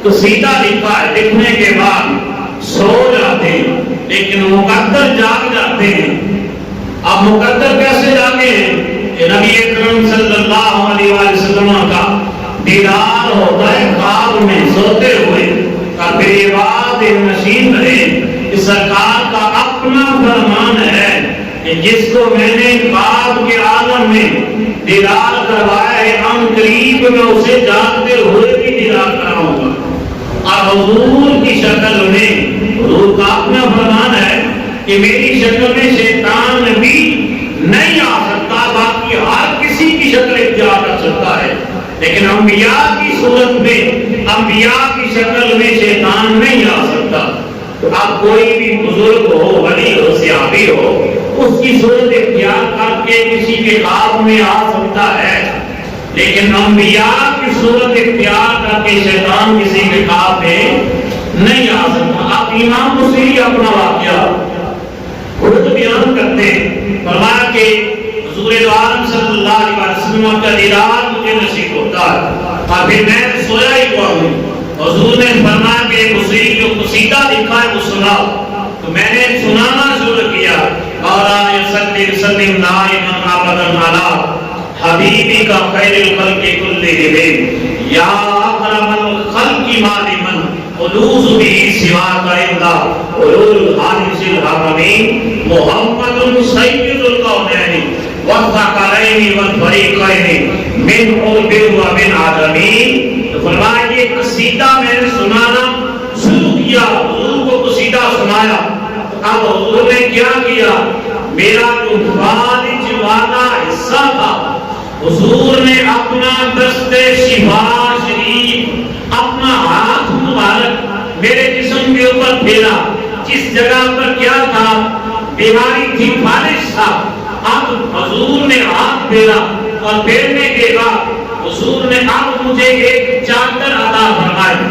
قصیدہ لکھا ہے، لکھنے کے بعد سو جاتے ہیں لیکن مقدر جاگ جاتے ہیں۔ اب مقدر کیسے جاگے ہیں کہ نبی اکرم صلی اللہ علیہ وسلم کا دیدار ہوتا ہے خواب میں سوتے ہوئے، اور پھر یہ بات نشین رہے کہ سرکار کا اپنا فرمان ہے کہ جس کو میں نے خواب کے عالم میں دیدار کروایا ہے ان قریب میں اسے جاگتے ہوئے بھی دیدار کراؤں گا۔ اور حضور کی شکل میں، حضور کا اپنا فرمان ہے کہ میری شکل میں شیطان بھی نہیں آ سکتا، باقی ہر کسی کی شکل اختیار کر سکتا ہے، لیکن انبیاء کی صورت میں، انبیاء کی شکل میں شیطان نہیں آ سکتا۔ تو اب کوئی بھی بزرگ ہو، ولی ہو، صحابی ہو، اس کی صورت اختیار کر کے کسی کے خواب میں آ سکتا ہے، لیکن انبیاء کی صورت اختیار کر کے شیطان کسی کے خواب میں نہیں آ سکتا۔ اب امام بصیری اپنا واقعہ خود بیان کرتے ہیں، فرمایا کہ حضور دو عالم صلی اللہ علیہ وسلم کا دیدار مجھے نصیب ہوتا ہے اور پھر میں سویا ہی ہوا ہوں۔ حضور نے فرمایا کہ بصیری جو قصیدہ لکھا ہے وہ سناؤ، تو میں نے سنانا شروع کیا، مولا یسلم سلم دائما ابدا علی حبیبی کا خیر الخلق کلہم یا اکرم الخلق مالمن قدوس بھی سوا کا امداد علول الحادث الحکمین محمد سید القونین والثقلین والفریقین من عرب و من عجمین۔ تو فرمایا یہ قصیدہ میں نے سنانا شروع کیا، حضور کو قصیدہ سنایا۔ اب حضور نے کیا کیا، میرا جو فالج والا حصہ تھا حضور نے اپنا دست شفا شریف، اپنا ہاتھ مبارک میرے جسم کے اوپر پھیرا، جس جگہ پر کیا تھا بیماری تھی، فالج تھا، اب حضور نے ہاتھ پھیرا اور پھیرنے کے بعد حضور نے اب مجھے ایک چادر عطا فرمائی۔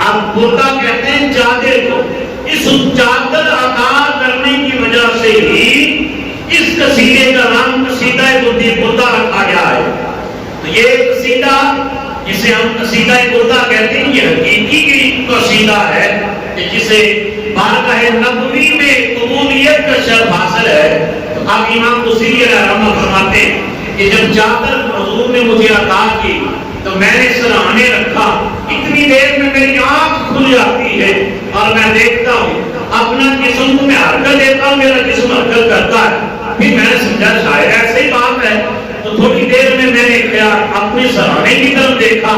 اب بردہ کہتے ہیں چادر کو، اس چادر عطا کرنے کی وجہ سے ہی اس قصیدے کا نام قصیدہ بردہ رکھا گیا ہے۔ تو یہ قصیدہ جسے ہم قصیدہ بردہ کہتے ہیں یہ حقیقی کی قصیدہ ہے کہ جسے بارگاہ نبوی میں قبولیت کا شرف حاصل ہے۔ تو اب امام بصیری رحمہ فرماتے ہیں کہ جب چادر حضور نے مجھے عطا کی تو میں نے سراہنے رکھا، اتنی دیر میں میری آنکھ کھل جاتی ہے اور میں دیکھتا ہوں اپنا جسم کو، میں حرکت دیتا ہوں، میرا جسم حرکت کرتا ہے۔ پھر میں نے سمجھا شاید ایسے ہی بات ہے، تو تھوڑی دیر میں میں نے خیال اپنے سراہنے کی طرف دیکھا،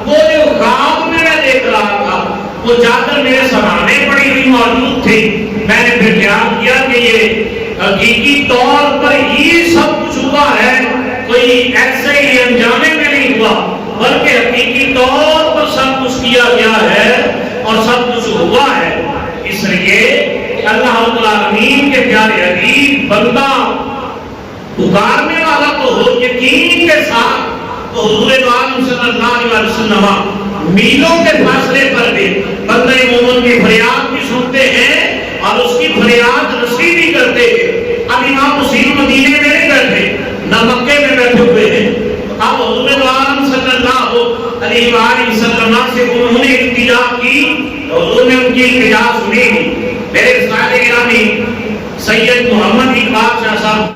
وہ جو خواب میں دیکھ رہا تھا وہ چادر میرے سراہنے پڑی ہوئی موجود تھی۔ میں نے پھر خیال کیا کہ یہ حقیقی طور پر یہ سب کچھ ہوا ہے، کوئی ایسے ہی انجانے میں نہیں ہوا، بلکہ حقیقی طور پر سب کچھ کیا گیا ہے اور سب کچھ ہوا ہے۔ اس لیے کہ اللہ رب العالمین کے پیارے حبیب بندہ پکارنے والا تو ہو یقین کے ساتھ، تو حضور دو عالم صلی اللہ علیہ وسلم میلوں کے فاصلے پر بھی بندہ مومن کی فریاد بھی سنتے ہیں اور اس کی فریاد رسی بھی کرتے ہیں۔ اب امام بصیری مدینے میں نہیں بیٹھے، نہ مکے میں بیٹھے ہوئے ہیں، اب حضور دو عالم صلی اللہ علیہ وآلہ وسلم سے انہوں نے التجا کی، حضور نے ان کی التجا سنی۔ میرے سائل گرامی سید محمد اقبال شاہ صاحب